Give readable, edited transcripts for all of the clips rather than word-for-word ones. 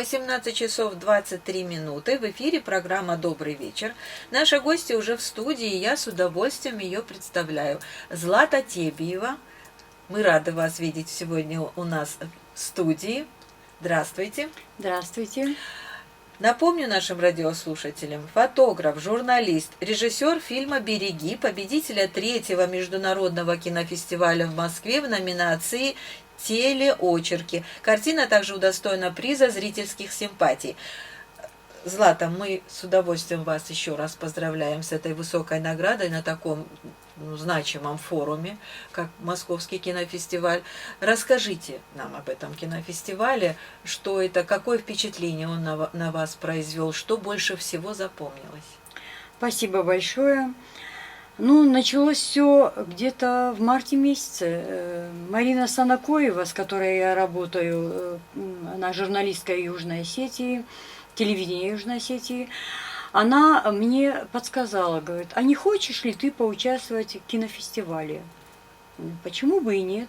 18 часов 23 минуты. В эфире программа «Добрый вечер». Наша гостья уже в студии, и я с удовольствием ее представляю. Злата Тебиева. Мы рады вас видеть сегодня у нас в студии. Здравствуйте. Здравствуйте. Напомню нашим радиослушателям, фотограф, журналист, режиссер фильма «Береги», победителя 3-го международного кинофестиваля в Москве в номинации «Телеочерки». Картина также удостоена приза зрительских симпатий. Злата, мы с удовольствием вас еще раз поздравляем с этой высокой наградой на таком значимом форуме, как Московский кинофестиваль. Расскажите нам об этом кинофестивале, что это, какое впечатление он на вас произвел, что больше всего запомнилось? Спасибо большое. Началось все где-то в марте месяце. Марина Санакоева, с которой я работаю, она журналистка Южной Осетии, телевидения Южной Осетии, она мне подсказала, говорит, а не хочешь ли ты поучаствовать в кинофестивале? Почему бы и нет?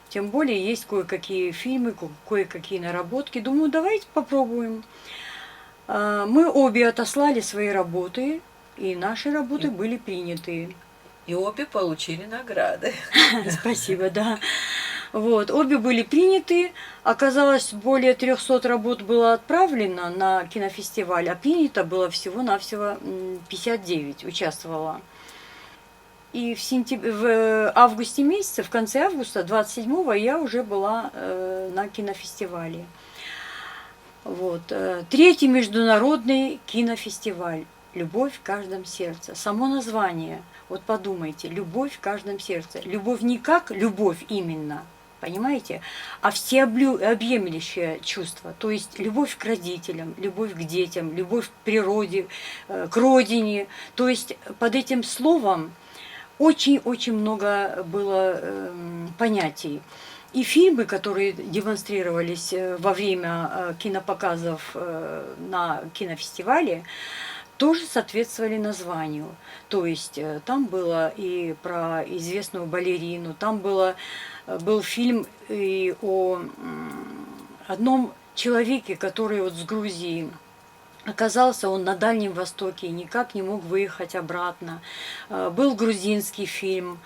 Тем более есть кое-какие фильмы, кое-какие наработки. Думаю, давайте попробуем. Мы обе отослали свои работы, и наши работы были приняты. И обе получили награды. Спасибо, да. Вот, обе были приняты. Оказалось, более 300 работ было отправлено на кинофестиваль, а принято было всего-навсего 59 участвовало. И в августе месяце, в конце августа, 27-го, я уже была на кинофестивале. Вот. 3-й международный кинофестиваль «Любовь в каждом сердце». Само название, вот подумайте, «Любовь в каждом сердце». Любовь не как любовь именно, понимаете, а всеобъемлющее чувство. То есть любовь к родителям, любовь к детям, любовь к природе, к родине. То есть под этим словом очень-очень много было понятий. И фильмы, которые демонстрировались во время кинопоказов на кинофестивале, тоже соответствовали названию. То есть там было и про известную балерину, там был фильм и о одном человеке, который вот с Грузии оказался, он на Дальнем Востоке и никак не мог выехать обратно. Был грузинский фильм.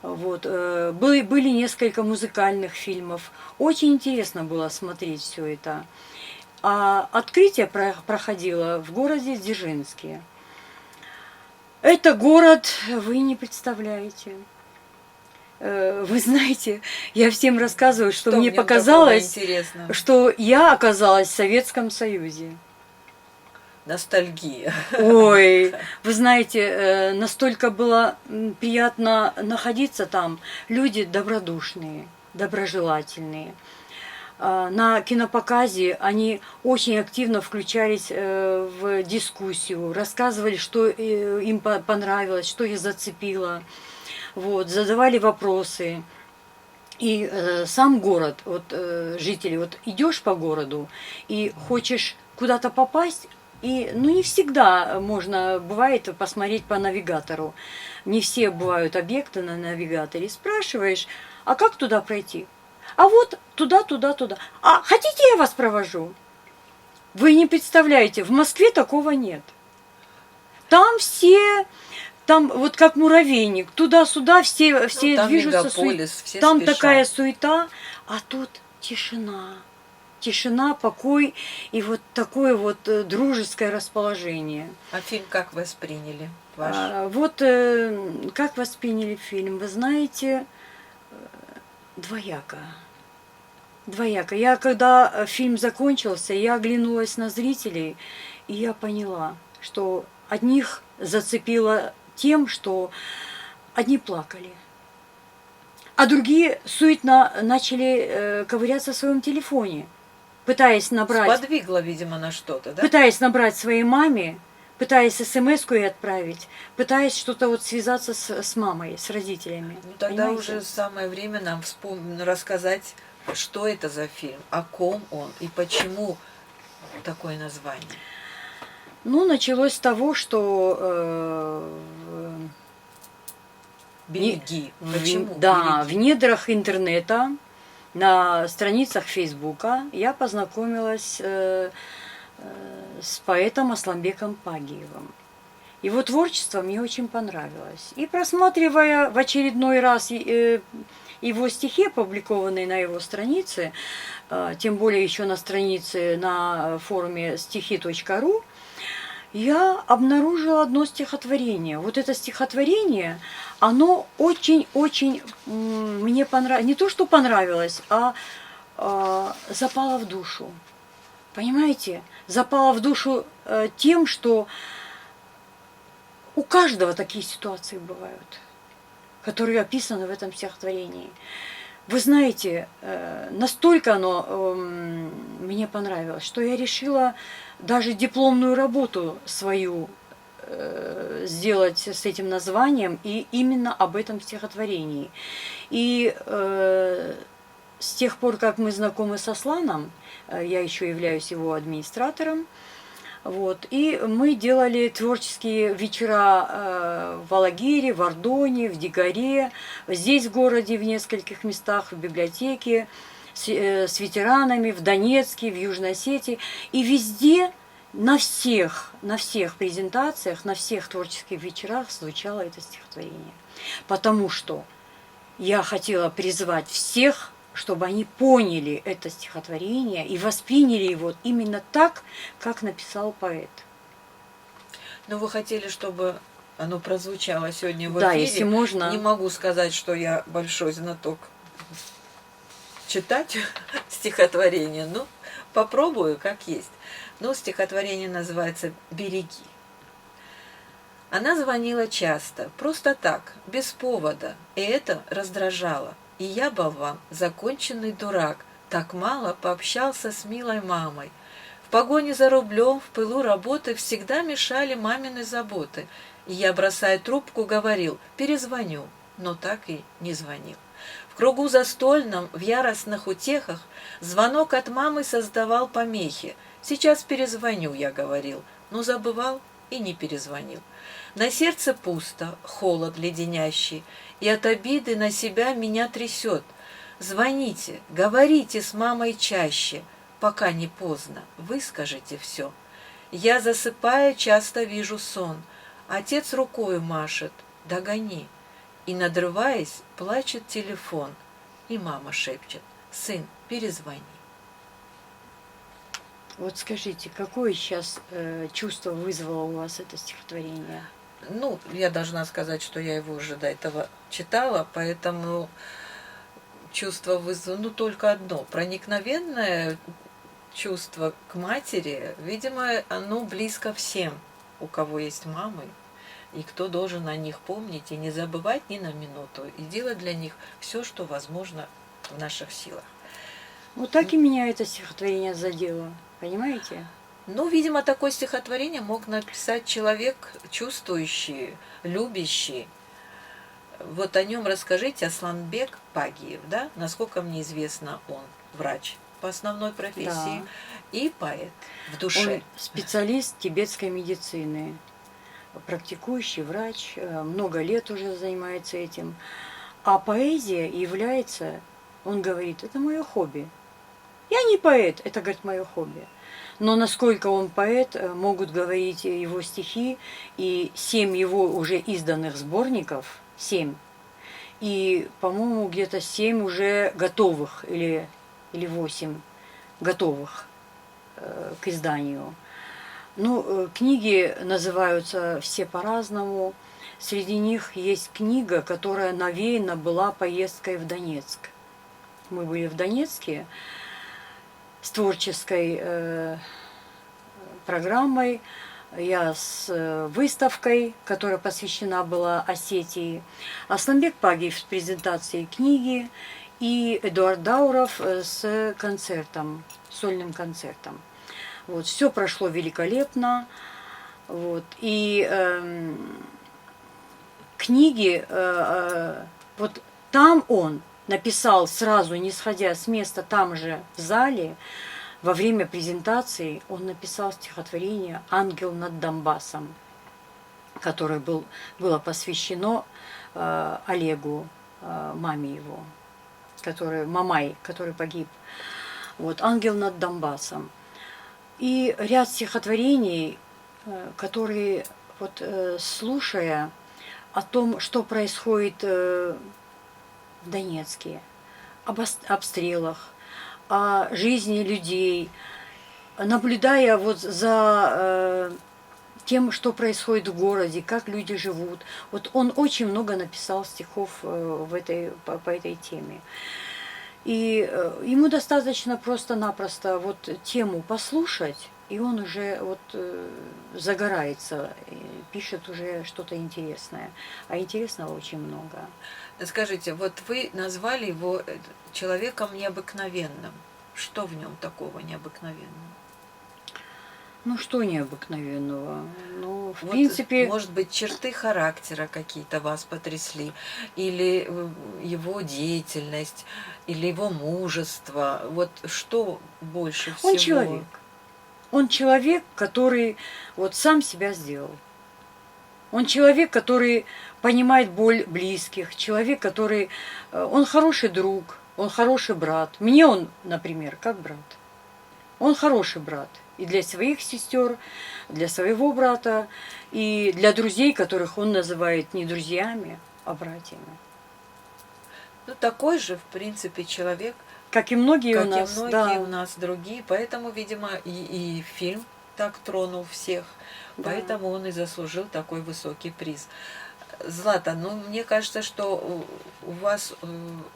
Вот. Были несколько музыкальных фильмов. Очень интересно было смотреть все это. А открытие проходило в городе Дзержинске. Это город, вы не представляете. Вы знаете, я всем рассказываю, что мне показалось, что я оказалась в Советском Союзе. Ностальгия. Ой, вы знаете, настолько было приятно находиться там. Люди добродушные, доброжелательные. На кинопоказе они очень активно включались в дискуссию, рассказывали, что им понравилось, что их зацепило. Вот, задавали вопросы. И сам город, вот жители, вот идешь по городу и хочешь куда-то попасть, и не всегда можно, бывает, посмотреть по навигатору. Не все бывают объекты на навигаторе. Спрашиваешь, а как туда пройти? А вот туда, туда, туда. А хотите, я вас провожу? Вы не представляете, в Москве такого нет. Там все, там вот как муравейник, туда-сюда все движутся. Все там спешат. Такая суета, а тут тишина. Тишина, покой и вот такое вот дружеское расположение. А фильм как восприняли? Как восприняли фильм? Вы знаете, двояко. Я, когда фильм закончился, я оглянулась на зрителей, и я поняла, что одних зацепило тем, что одни плакали, а другие суетно начали ковыряться в своем телефоне, пытаясь набрать... Сподвигло, видимо, на что-то, да? Пытаясь набрать своей маме, пытаясь смс-ку ей отправить, пытаясь что-то вот связаться с мамой, с родителями. Тогда понимаете? Уже самое время нам рассказать, что это за фильм, о ком он и почему такое название. Началось с того, что... «Береги». Почему? Да, «Береги»? в недрах интернета на страницах Фейсбука я познакомилась с поэтом Асламбеком Пагиевым. Его творчество мне очень понравилось. И просматривая в очередной раз его стихи, опубликованные на его странице, тем более еще на странице на форуме стихи.ру, я обнаружила одно стихотворение. Вот это стихотворение, оно очень-очень мне понравилось. Не то, что понравилось, а запало в душу. Понимаете? Запало в душу тем, что у каждого такие ситуации бывают, которые описаны в этом стихотворении. Вы знаете, настолько оно мне понравилось, что я решила даже дипломную работу свою сделать с этим названием и именно об этом стихотворении. И с тех пор, как мы знакомы с Асланом, я еще являюсь его администратором, вот, и мы делали творческие вечера в Алагире, в Ордоне, в Дигаре, здесь в городе в нескольких местах, в библиотеке, с ветеранами, в Донецке, в Южной Осетии. И везде, на всех презентациях, на всех творческих вечерах звучало это стихотворение. Потому что я хотела призвать всех, чтобы они поняли это стихотворение и восприняли его именно так, как написал поэт. Но вы хотели, чтобы оно прозвучало сегодня в эфире. Да, если можно. Не могу сказать, что я большой знаток читать стихотворение, но попробую, как есть. Но стихотворение называется «Береги». Она звонила часто, просто так, без повода, и это раздражало. И я, болван, законченный дурак, так мало пообщался с милой мамой. В погоне за рублем, в пылу работы всегда мешали мамины заботы. И я, бросая трубку, говорил «перезвоню», но так и не звонил. В кругу застольном, в яростных утехах, звонок от мамы создавал помехи. «Сейчас перезвоню», я говорил, но забывал и не перезвонил. На сердце пусто, холод леденящий, и от обиды на себя меня трясет. Звоните, говорите с мамой чаще, пока не поздно, выскажите все. Я, засыпая, часто вижу сон. Отец рукою машет, догони. И, надрываясь, плачет телефон. И мама шепчет, сын, перезвони. Вот скажите, какое сейчас чувство вызвало у вас это стихотворение? Ну, я должна сказать, что я его уже до этого читала, поэтому чувство вызвало, ну, только одно. Проникновенное чувство к матери, видимо, оно близко всем, у кого есть мамы, и кто должен о них помнить и не забывать ни на минуту, и делать для них все, что возможно в наших силах. Вот так и меня это стихотворение задело, понимаете? Ну, видимо, такое стихотворение мог написать человек, чувствующий, любящий. Вот о нем расскажите, Асланбек Пагиев, да? Насколько мне известно, он врач по основной профессии, да, и поэт в душе. Он специалист тибетской медицины, практикующий врач, много лет уже занимается этим. А поэзия является, он говорит, это мое хобби. Я не поэт, это, говорит, мое хобби. Но насколько он поэт, могут говорить его стихи, и 7 его уже изданных сборников, 7, и, по-моему, где-то 7 уже готовых, или 8 готовых к изданию. Ну, книги называются все по-разному. Среди них есть книга, которая навеяна была поездкой в Донецк. Мы были в Донецке с творческой программой, я с выставкой, которая посвящена была Осетии, Асланбек Пагиев с презентацией книги и Эдуард Дауров с концертом, сольным концертом. Вот, все прошло великолепно. Вот, и книги, вот там он написал сразу, не сходя с места, там же в зале, во время презентации он написал стихотворение «Ангел над Донбассом», которое было посвящено Олегу, маме его. который Мамай, который погиб. Вот «Ангел над Донбассом». И ряд стихотворений, которые, вот, слушая о том, что происходит в Донецке, об обстрелах, о жизни людей, наблюдая вот за тем, что происходит в городе, как люди живут. Вот он очень много написал стихов по этой теме. И ему достаточно просто-напросто вот тему послушать, и он уже вот загорается, пишет уже что-то интересное. А интересного очень много. Скажите, вот вы назвали его человеком необыкновенным. Что в нем такого необыкновенного? Ну, что необыкновенного? Ну, в Вот, принципе... может быть, черты характера какие-то вас потрясли, или его деятельность, или его мужество. Вот что больше всего? Он человек. Он человек, который вот сам себя сделал. Он человек, который понимает боль близких, человек, который... Он хороший друг, он хороший брат. Мне он, например, как брат. Он хороший брат. И для своих сестер, для своего брата, и для друзей, которых он называет не друзьями, а братьями. Ну, такой же, в принципе, человек, как и многие как у нас, и многие да. у нас другие. Поэтому, видимо, и фильм так тронул всех. Да. Поэтому он и заслужил такой высокий приз. Злата, ну, мне кажется, что у вас,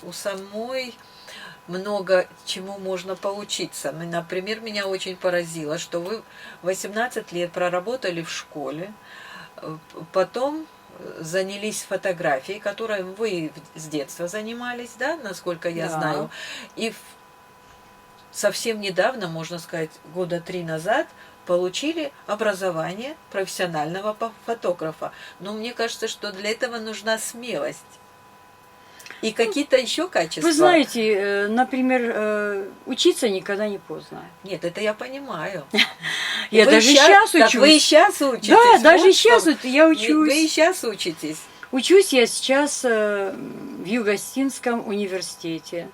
у самой много чему можно поучиться. Например, меня очень поразило, что вы 18 лет проработали в школе, потом занялись фотографией, которой вы с детства занимались, да, насколько я знаю, и совсем недавно, можно сказать, года 3 назад, получили образование профессионального фотографа. Но мне кажется, что для этого нужна смелость. И какие-то еще качества. Вы знаете, например, учиться никогда не поздно. Нет, это я понимаю. Я даже сейчас учусь. Так вы и сейчас учитесь. Да, даже сейчас я учусь. Вы и сейчас учитесь. Учусь я сейчас в Юго-Остинском университете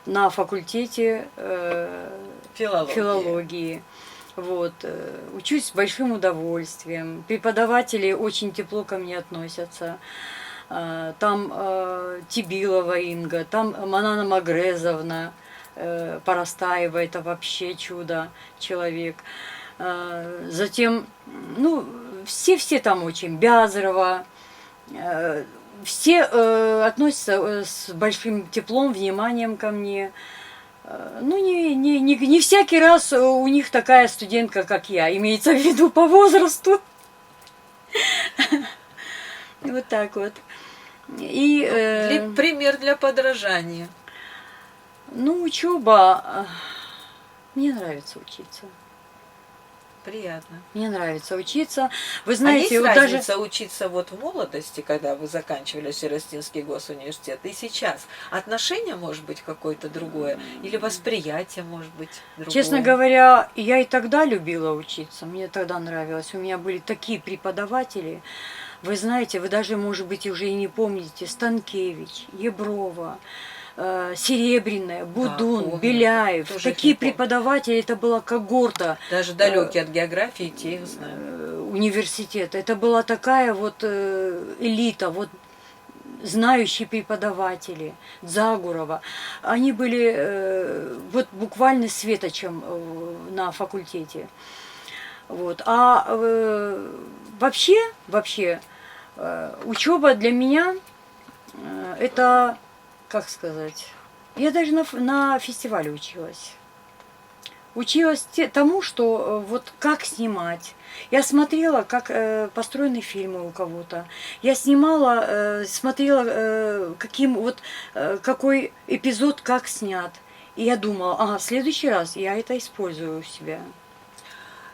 на факультете филологии. Вот. Учусь с большим удовольствием. Преподаватели очень тепло ко мне относятся. Там Тибилова Инга, там Манана Магрезовна Поростаева, это вообще чудо человек. Затем, ну, все там очень, Бязарова, все относятся с большим теплом, вниманием ко мне. Ну, не всякий раз у них такая студентка, как я, имеется в виду по возрасту. Вот так вот. И, пример для подражания. Ну, учеба. Мне нравится учиться. Приятно. Мне нравится учиться. Вы знаете, а есть вот разница даже учиться вот в молодости, когда вы заканчивали Сиростинский госуниверситет, и сейчас? Отношение может быть какое-то другое? Или восприятие может быть другое? Честно говоря, я и тогда любила учиться. Мне тогда нравилось. У меня были такие преподаватели. Вы знаете, вы даже, может быть, уже и не помните. Станкевич, Еброва, Серебряная, Будун, да, Беляев. Тоже такие преподаватели, это была когорта. Даже далекие от географии, те их знаю. Университета. Это была такая вот элита, вот знающие преподаватели, Загурова. Они были вот буквально светочем на факультете. Вот. А вообще, учеба для меня это, как сказать, я даже на фестивале училась. Училась тому, что вот как снимать. Я смотрела, как построены фильмы у кого-то. Я снимала, смотрела, какой эпизод как снят. И я думала, ага, в следующий раз я это использую у себя.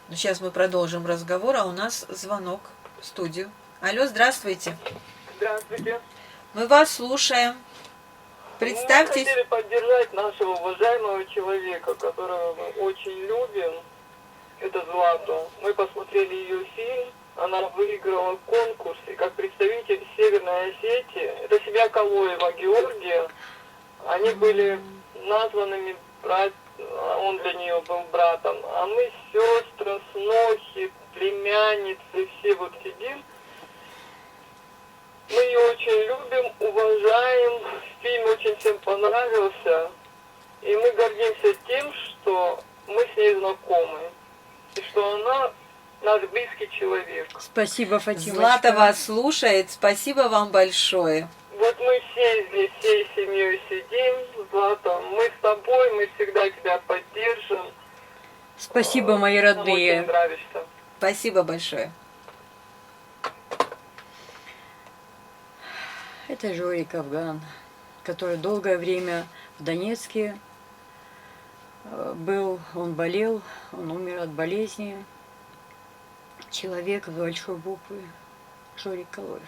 Ну, сейчас мы продолжим разговор, а у нас звонок в студию. Алло, здравствуйте. Здравствуйте. Мы вас слушаем. Представьтесь. Мы хотели поддержать нашего уважаемого человека, которого мы очень любим. Это Злату. Мы посмотрели ее фильм. Она выиграла конкурс. И как представитель Северной Осетии, это семья Калоева Георгия, Они были названными он для нее был братом, а мы сестры, снохи, племянницы, все вот сидим. Мы ее очень любим, уважаем, фильм очень всем понравился, и мы гордимся тем, что мы с ней знакомы, и что она наш близкий человек. Спасибо, Фатимочка. Злата вас слушает. Спасибо вам большое. Вот мы все здесь, всей семьей сидим, Злата, мы с тобой, мы всегда тебя поддержим. Спасибо, мои Нам очень родные. нравишься. Спасибо большое. Это Жорик Афган, который долгое время в Донецке был, он болел, он умер от болезни. Человек с большой буквы, Жорик Калоев.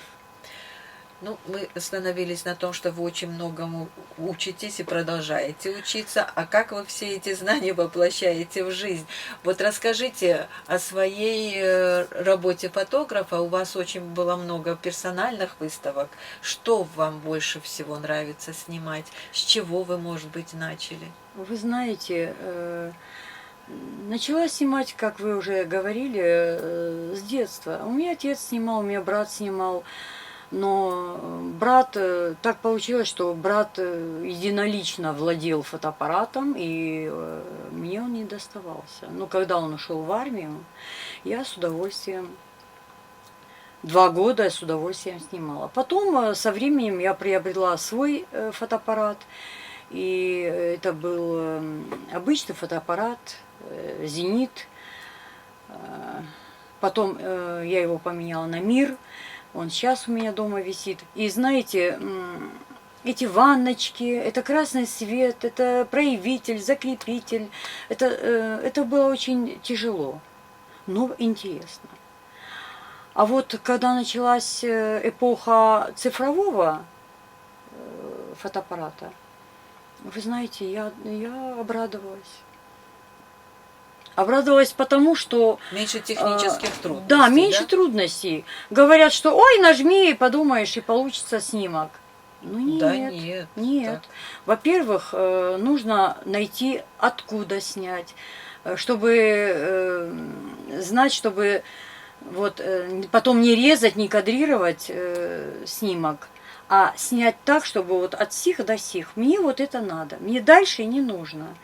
Ну, мы остановились на том, что вы очень многому учитесь и продолжаете учиться. А как вы все эти знания воплощаете в жизнь? Вот расскажите о своей работе фотографа. У вас очень было много персональных выставок. Что вам больше всего нравится снимать? С чего вы, может быть, начали? Вы знаете, начала снимать, как вы уже говорили, с детства. У меня отец снимал, у меня брат снимал. Но брат, так получилось, что брат единолично владел фотоаппаратом, и мне он не доставался. Но когда он ушел в армию, я с удовольствием, 2 года с удовольствием снимала. Потом со временем я приобрела свой фотоаппарат, и это был обычный фотоаппарат «Зенит». Потом я его поменяла на «Мир». Он сейчас у меня дома висит. И знаете, эти ванночки, это красный свет, это проявитель, закрепитель. Это было очень тяжело, но интересно. А вот когда началась эпоха цифрового фотоаппарата, вы знаете, я обрадовалась. Обрадовалась потому, что... Меньше технических трудностей. Да, меньше трудностей. Говорят, что ой, нажми, подумаешь, и получится снимок. Ну нет, Да нет. нет. Во-первых, нужно найти, откуда снять, чтобы знать, чтобы вот потом не резать, не кадрировать снимок, а снять так, чтобы вот от сих до сих. Мне вот это надо, мне дальше не нужно.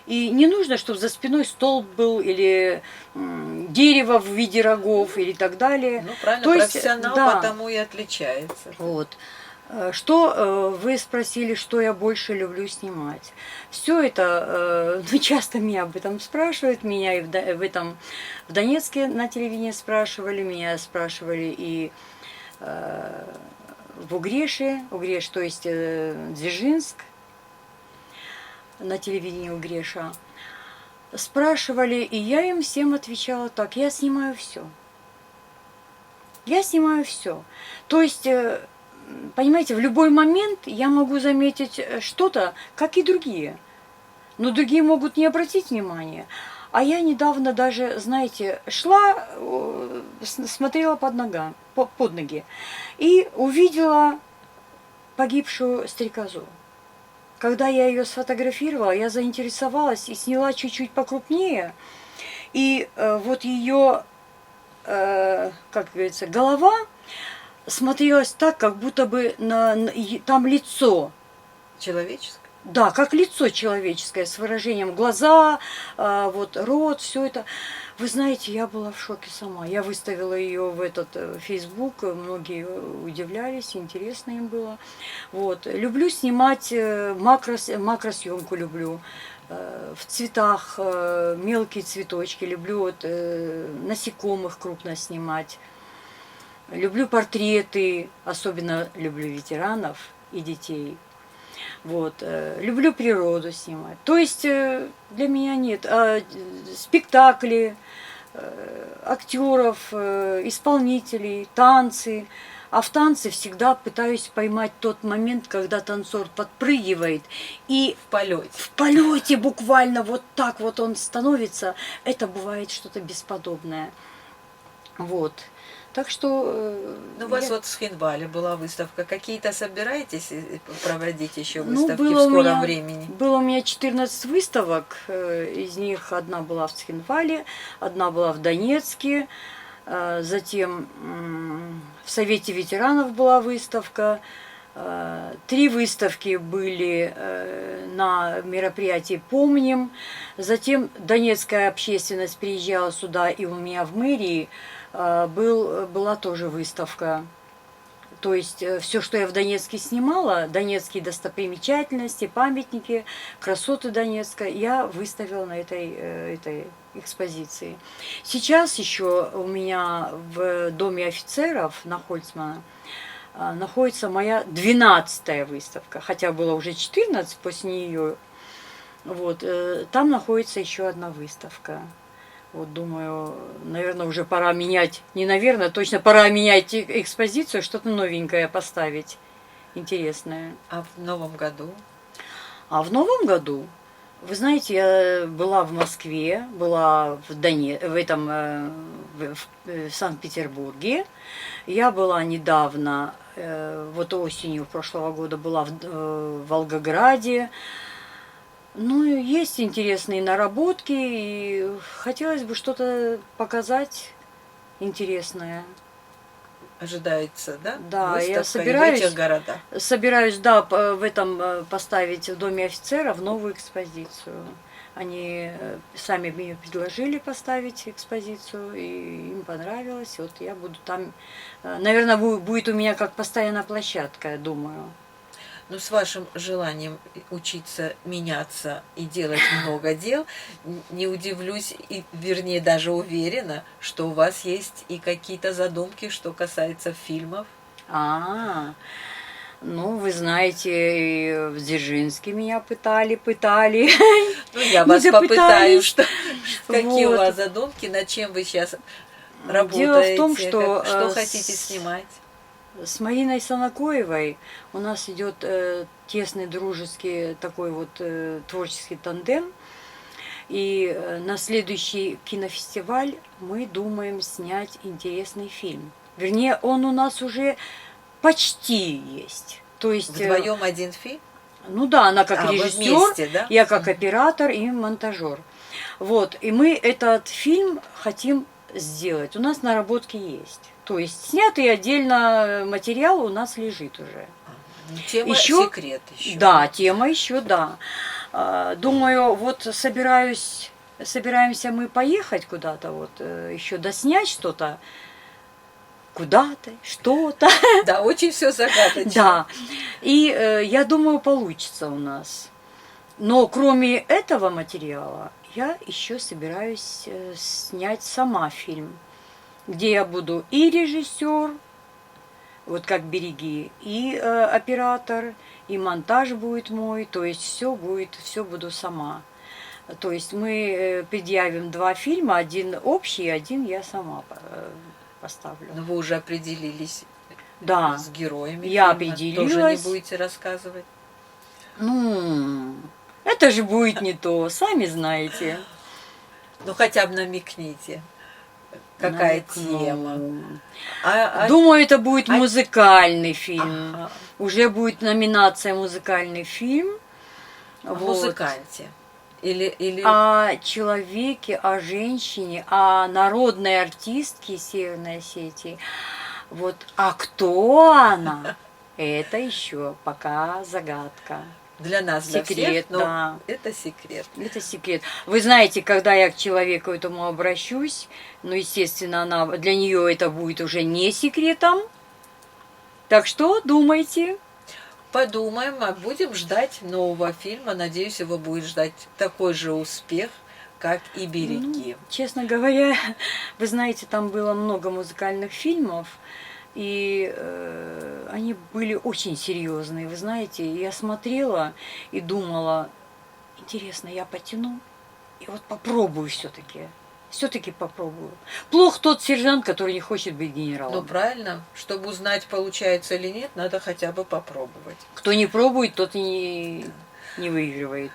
И не нужно, чтобы за спиной столб был или дерево в виде рогов или так далее. Ну, правильно, То есть, профессионал да. потому и отличается. Вот. Что вы спросили, что я больше люблю снимать? Все это, ну, часто меня об этом спрашивают, меня и в Донецке на телевидении спрашивали, меня спрашивали и в Угреше, то есть Дзержинск, на телевидении Угреша, спрашивали, и я им всем отвечала так: я снимаю все. Я снимаю все. То есть, понимаете, в любой момент я могу заметить что-то, как и другие. Но другие могут не обратить внимания. А я недавно даже, знаете, шла, смотрела под ноги и увидела погибшую стрекозу. Когда я ее сфотографировала, я заинтересовалась и сняла чуть-чуть покрупнее. И вот ее, как говорится, голова смотрелась так, как будто бы там лицо. Человеческое? Да, как лицо человеческое, с выражением глаза, вот рот, все это. Вы знаете, я была в шоке сама. Я выставила ее в этот Facebook, многие удивлялись, интересно им было. Вот. Люблю снимать макросъемку, люблю. В цветах, мелкие цветочки, люблю вот, насекомых крупно снимать. Люблю портреты, особенно люблю ветеранов и детей. Вот. Люблю природу снимать. То есть для меня нет. Спектакли, актеров, исполнителей, танцы. А в танце всегда пытаюсь поймать тот момент, когда танцор подпрыгивает и в полете буквально вот так вот он становится. Это бывает что-то бесподобное. Вот. Так что... Ну, у вас я- вот в Схинвале была выставка. Какие-то собираетесь проводить еще Ну, выставки в скором времени? было у меня 14 выставок, из них одна была в Цхинвале, одна была в Донецке, затем в Совете ветеранов была выставка, 3 выставки были на мероприятии «Помним», затем донецкая общественность приезжала сюда, и у меня в мэрии была тоже выставка. То есть все, что я в Донецке снимала, донецкие достопримечательности, памятники, красоты Донецка, я выставила на этой экспозиции. Сейчас еще у меня в Доме офицеров на Хольцмана находится моя 12-я выставка, хотя было уже 14 после нее. Вот, там находится еще одна выставка. Вот думаю, наверное, уже пора менять, не наверное, точно пора менять экспозицию, что-то новенькое поставить, интересное. А в новом году? А в новом году, вы знаете, я была в Москве, была в Санкт-Петербурге, я была недавно, вот осенью прошлого года была в Волгограде. Ну, есть интересные наработки, и хотелось бы что-то показать интересное. Ожидается, да? Да, я Выставка и собираюсь. в этих городах. Собираюсь, да, в этом поставить в Доме офицеров новую экспозицию. Они сами мне предложили поставить экспозицию, и им понравилось. Вот я буду там, наверное, будет у меня как постоянная площадка, я думаю. Ну, с вашим желанием учиться, меняться и делать много дел, не удивлюсь, и, вернее, даже уверена, что у вас есть и какие-то задумки, что касается фильмов. Ну, вы знаете, и в Дзержинске меня пытали. Ну, я Не вас попытаю, допытались. какие у Вот. вас задумки, над чем вы сейчас Дело работаете, в том, что, что с- хотите снимать. С Мариной Санакоевой у нас идет тесный дружеский такой вот творческий тандем. И на следующий кинофестиваль мы думаем снять интересный фильм. Вернее, он у нас уже почти есть. То есть, Вдвоем один фильм? ну да, она как Вы режиссер, вместе, да? я как оператор и монтажер. Вот, и мы этот фильм хотим сделать. У нас наработки есть. То есть снятый отдельно материал у нас лежит уже. Тема Еще? секрет еще. Да, тема еще, да. Думаю, вот собираемся мы поехать куда-то, вот еще доснять что-то, куда-то, что-то. Да, очень все загадочно. Да. И я думаю, получится у нас. Но кроме этого материала, я еще собираюсь снять сама фильм, где я буду и режиссер, вот как «Береги», и оператор, и монтаж будет мой, то есть все буду сама. То есть мы предъявим 2 фильма, один общий, один я сама поставлю. Но вы уже определились Да, с героями я фильма. определилась. Тоже не будете рассказывать? ну, это же будет не то, сами знаете. Ну, хотя бы намекните, какая Намекну. тема. Думаю, это будет музыкальный фильм. Ага. Уже будет номинация «Музыкальный фильм». О Вот. музыканте. Или... О человеке, о женщине, о народной артистке Северной Осетии. Вот. А кто она? Это еще пока загадка. Для нас, для Секрет, всех, но да. это секрет. Это секрет. Вы знаете, когда я к человеку этому обращусь, ну, естественно, для нее это будет уже не секретом. Так что думайте. Подумаем, а будем ждать нового фильма. Надеюсь, его будет ждать такой же успех, как и «Береги». Честно говоря, вы знаете, там было много музыкальных фильмов, и они были очень серьезные. Вы знаете, я смотрела и думала, интересно, я потяну и вот попробую все-таки. Все-таки попробую. Плох тот сержант, который не хочет быть Ну, генералом. правильно. Чтобы узнать, получается или нет, надо хотя бы попробовать. Кто не пробует, тот и не выигрывает.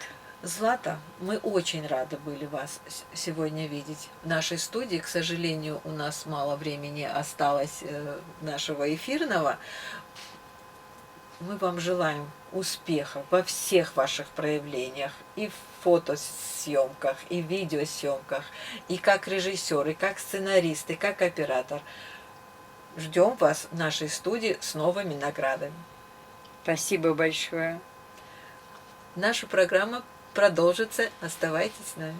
Злата, мы очень рады были вас сегодня видеть в нашей студии. К сожалению, у нас мало времени осталось нашего эфирного. Мы вам желаем успехов во всех ваших проявлениях, и в фотосъемках, и в видеосъемках, и как режиссер, и как сценарист, и как оператор. Ждем вас в нашей студии с новыми наградами. Спасибо большое. Наша программа продолжится. Оставайтесь с нами.